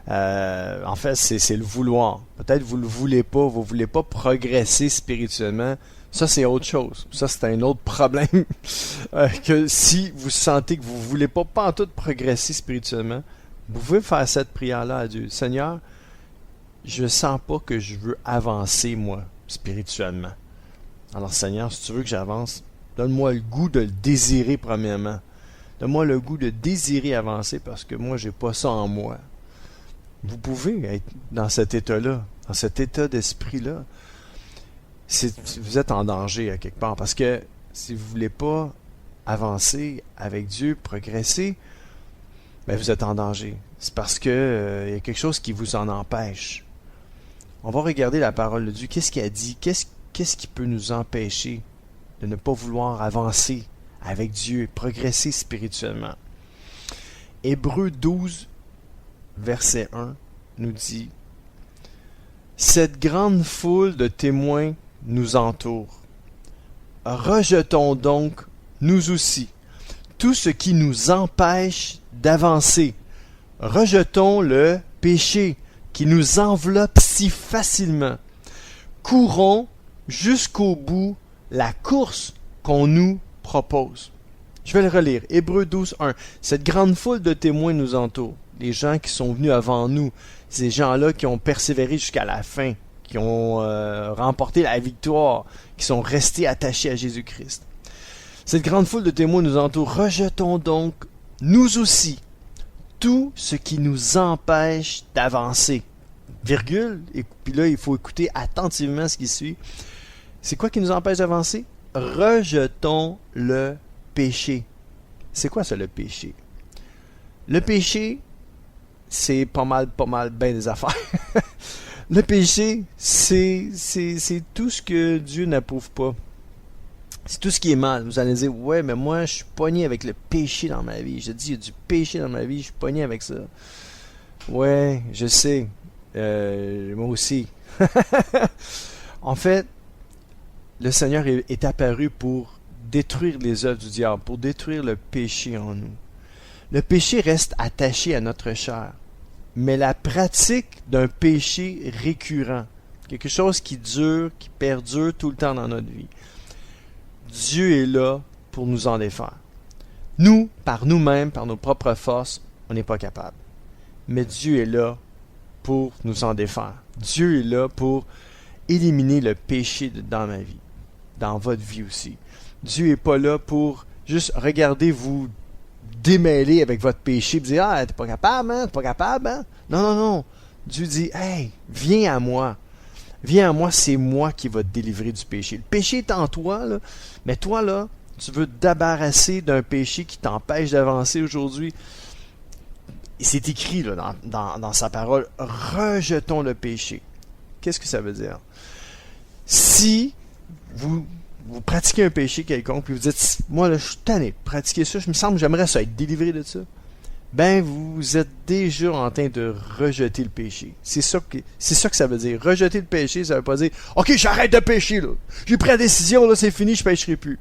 En fait, c'est le vouloir. Peut-être vous le voulez pas, vous voulez pas progresser spirituellement. Ça, c'est autre chose. Ça, c'est un autre problème. Que si vous sentez que vous voulez pas pantoute progresser spirituellement, vous pouvez faire cette prière-là à Dieu. Seigneur, je sens pas que je veux avancer, moi, spirituellement. Alors, Seigneur, si tu veux que j'avance, donne-moi le goût de le désirer, premièrement. Donne-moi le goût de désirer avancer, parce que moi, j'ai pas ça en moi. Vous pouvez être dans cet état-là, dans cet état d'esprit-là. Vous êtes en danger, à quelque part, parce que si vous voulez pas avancer avec Dieu, progresser, ben vous êtes en danger. C'est parce que y a quelque chose qui vous en empêche. On va regarder la parole de Dieu. Qu'est-ce qu'il a dit? Qu'est-ce qui peut nous empêcher de ne pas vouloir avancer avec Dieu, progresser spirituellement? Hébreux 12, verset 1, nous dit « Cette grande foule de témoins nous entoure. Rejetons donc, nous aussi, tout ce qui nous empêche d'avancer. Rejetons le péché qui nous enveloppe si facilement. Courons jusqu'au bout la course qu'on nous propose. » Je vais le relire. Hébreux 12, 1. Cette grande foule de témoins nous entoure. Les gens qui sont venus avant nous. Ces gens-là qui ont persévéré jusqu'à la fin. Qui ont remporté la victoire. Qui sont restés attachés à Jésus-Christ. Cette grande foule de témoins nous entoure. Rejetons donc, nous aussi, tout ce qui nous empêche d'avancer. Virgule. Et puis là, il faut écouter attentivement ce qui suit. C'est quoi qui nous empêche d'avancer? Rejetons le péché. C'est quoi ça, le péché? Le péché, c'est pas mal bien des affaires. Le péché, c'est tout ce que Dieu n'approuve pas. C'est tout ce qui est mal. Vous allez dire, ouais, mais moi, je suis pogné avec le péché dans ma vie. Je dis, il y a du péché dans ma vie, je suis pogné avec ça. Ouais, je sais. Moi aussi. En fait, le Seigneur est apparu pour détruire les œuvres du diable, pour détruire le péché en nous. Le péché reste attaché à notre chair, mais la pratique d'un péché récurrent, quelque chose qui dure, qui perdure tout le temps dans notre vie, Dieu est là pour nous en défaire. Nous, par nous-mêmes, par nos propres forces, on n'est pas capable. Mais Dieu est là pour nous en défaire. Dieu est là pour éliminer le péché dans ma vie, dans votre vie aussi. Dieu n'est pas là pour juste regarder vous démêler avec votre péché et dire « Ah, t'es pas capable, hein? T'es pas capable, hein? » Non, non, non. Dieu dit « Hey, viens à moi. Viens à moi, c'est moi qui va te délivrer du péché. » Le péché est en toi, là, mais toi, là, tu veux te débarrasser d'un péché qui t'empêche d'avancer aujourd'hui. C'est écrit là, dans sa parole « Rejetons le péché. » Qu'est-ce que ça veut dire? Si vous pratiquez un péché quelconque, puis vous dites, moi, là, je suis tanné de pratiquer ça, je me semble que j'aimerais ça, être délivré de ça. Ben, vous êtes déjà en train de rejeter le péché. C'est ça que ça veut dire. Rejeter le péché, ça veut pas dire, OK, j'arrête de pécher, là. J'ai pris la décision, là, c'est fini, je pécherai plus.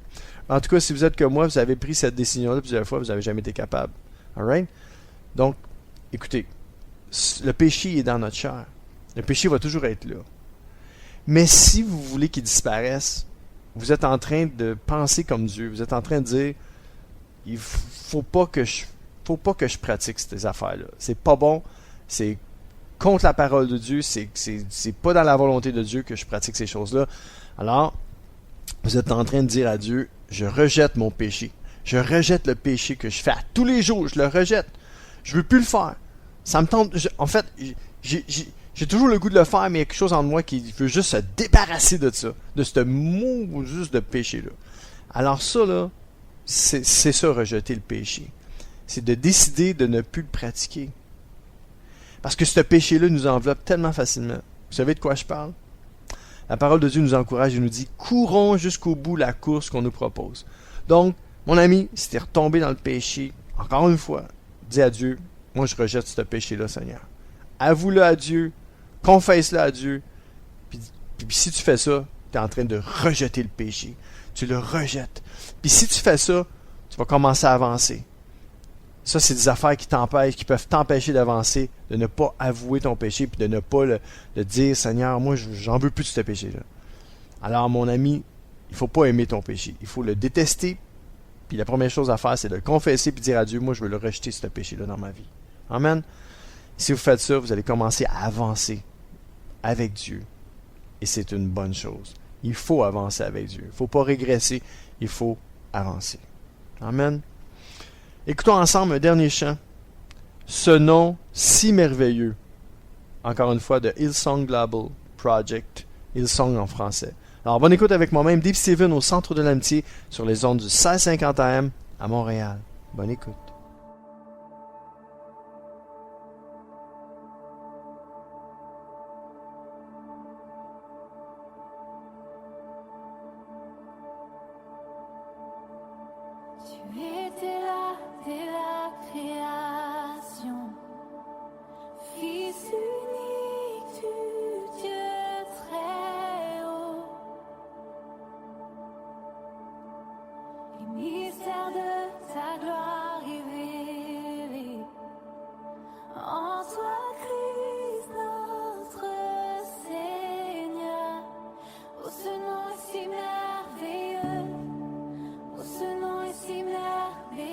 En tout cas, si vous êtes comme moi, vous avez pris cette décision-là plusieurs fois, vous n'avez jamais été capable. Alright? Donc, écoutez, le péché est dans notre chair. Le péché va toujours être là. Mais si vous voulez qu'il disparaisse, vous êtes en train de penser comme Dieu. Vous êtes en train de dire, il faut pas que je pratique ces affaires-là. C'est pas bon. C'est contre la parole de Dieu. C'est pas dans la volonté de Dieu que je pratique ces choses-là. Alors, vous êtes en train de dire à Dieu, je rejette mon péché. Je rejette le péché que je fais à tous les jours. Je le rejette. Je veux plus le faire. Ça me tente. En fait, j'ai toujours le goût de le faire, mais il y a quelque chose en moi qui veut juste se débarrasser de ça, de ce mot juste de péché-là. Alors ça, là, c'est ça, rejeter le péché. C'est de décider de ne plus le pratiquer. Parce que ce péché-là nous enveloppe tellement facilement. Vous savez de quoi je parle? La parole de Dieu nous encourage et nous dit « Courons jusqu'au bout la course qu'on nous propose. » Donc, mon ami, si tu es retombé dans le péché, encore une fois, dis à Dieu, moi je rejette ce péché-là, Seigneur. Avoue-le à Dieu, confesse-le à Dieu. Puis si tu fais ça, tu es en train de rejeter le péché. Tu le rejettes. Puis si tu fais ça, tu vas commencer à avancer. Ça, c'est des affaires qui peuvent t'empêcher d'avancer, de ne pas avouer ton péché, puis de ne pas le dire, Seigneur, moi, j'en veux plus de ce péché-là. Alors, mon ami, il ne faut pas aimer ton péché. Il faut le détester. Puis la première chose à faire, c'est de le confesser, puis dire à Dieu, moi, je veux le rejeter, ce péché-là, dans ma vie. Amen. Si vous faites ça, vous allez commencer à avancer avec Dieu. Et c'est une bonne chose. Il faut avancer avec Dieu. Il ne faut pas régresser, il faut avancer. Amen. Écoutons ensemble un dernier chant. Ce nom si merveilleux. Encore une fois de Hillsong Global Project. Hillsong en français. Alors, bonne écoute avec moi-même, Dave Steven au Centre de l'Amitié sur les ondes du 1650 AM à Montréal. Bonne écoute. Tu étais là dès la création, Fils unique du Dieu très haut. Les mystères de ta gloire révélés en toi, Christ notre Seigneur. Oh, ce nom est si merveilleux. Oh, ce nom est si merveilleux.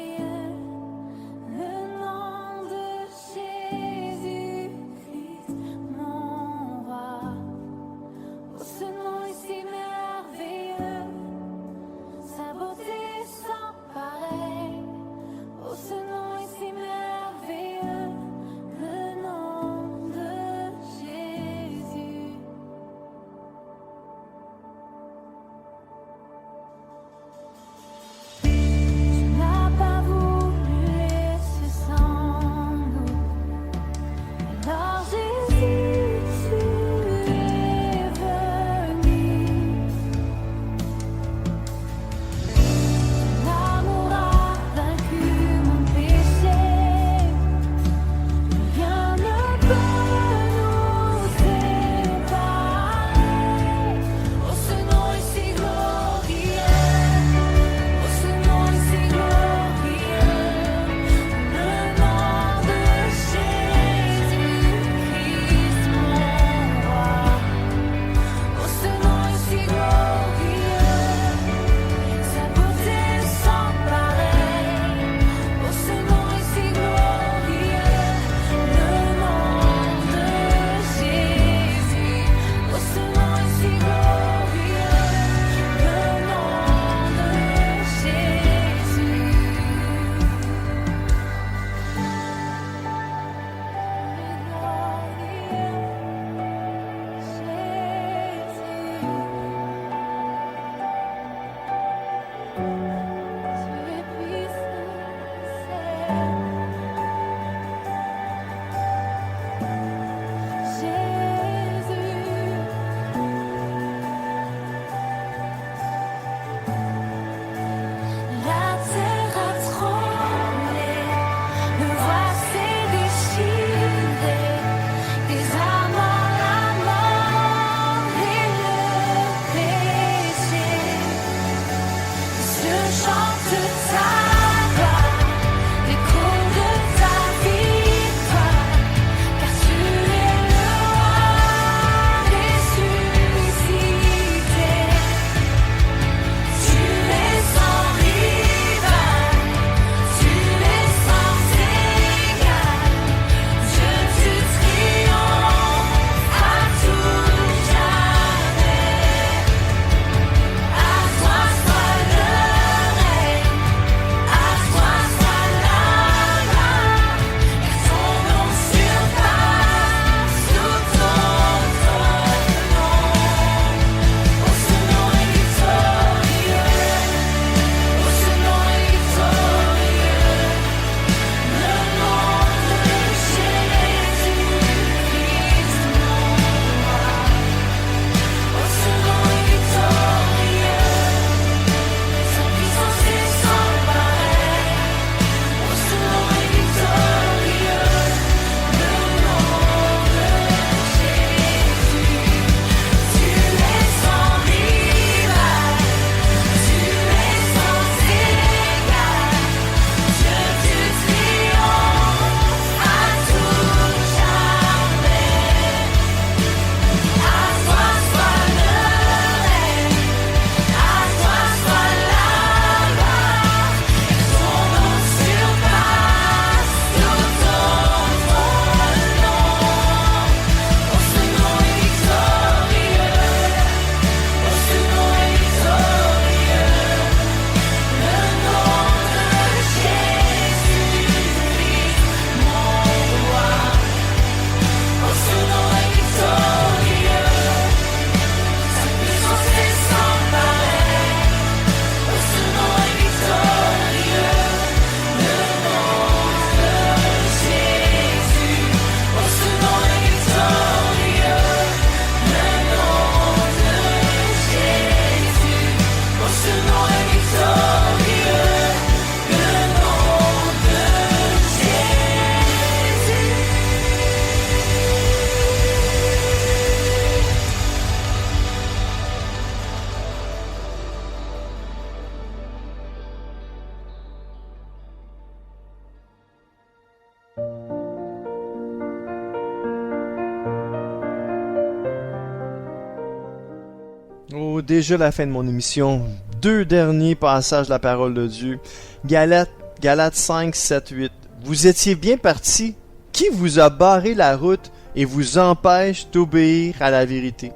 bientôt déjà la fin de mon émission. 2 derniers passages de la parole de Dieu. Galates 5, 7, 8. Vous étiez bien partis. Qui vous a barré la route et vous empêche d'obéir à la vérité?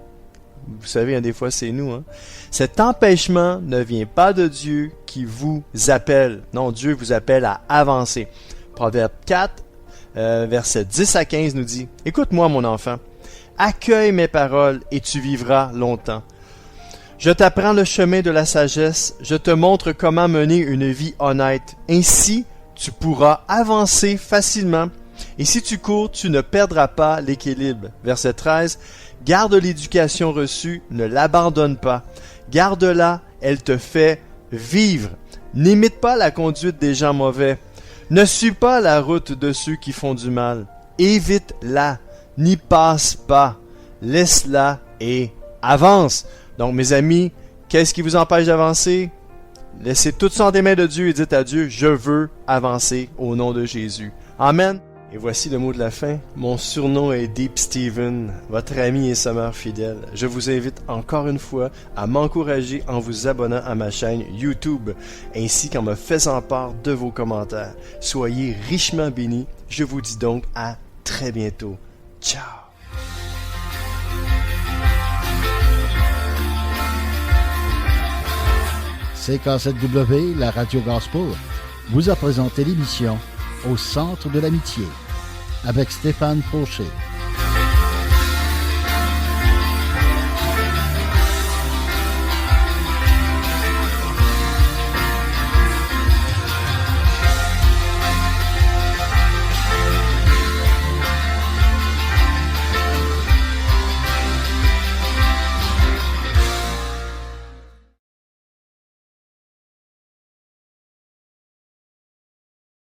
Vous savez, des fois c'est nous. Cet empêchement ne vient pas de Dieu qui vous appelle. Non, Dieu vous appelle à avancer. Proverbe 4, versets 10 à 15 nous dit, « Écoute-moi mon enfant, accueille mes paroles et tu vivras longtemps. Je t'apprends le chemin de la sagesse, je te montre comment mener une vie honnête. Ainsi, tu pourras avancer facilement. Et si tu cours, tu ne perdras pas l'équilibre. » Verset 13, « Garde l'éducation reçue, ne l'abandonne pas. Garde-la, elle te fait vivre. N'imite pas la conduite des gens mauvais. Ne suis pas la route de ceux qui font du mal. Évite-la, n'y passe pas. Laisse-la et avance. » Donc, mes amis, qu'est-ce qui vous empêche d'avancer? Laissez tout ça entre les mains de Dieu et dites à Dieu, je veux avancer au nom de Jésus. Amen. Et voici le mot de la fin. Mon surnom est Deep Steven, votre ami et sommeur fidèle. Je vous invite encore une fois à m'encourager en vous abonnant à ma chaîne YouTube, ainsi qu'en me faisant part de vos commentaires. Soyez richement bénis. Je vous dis donc à très bientôt. Ciao! CK7W, la radio gospel, vous a présenté l'émission Au centre de l'amitié avec Stéphane Fauché.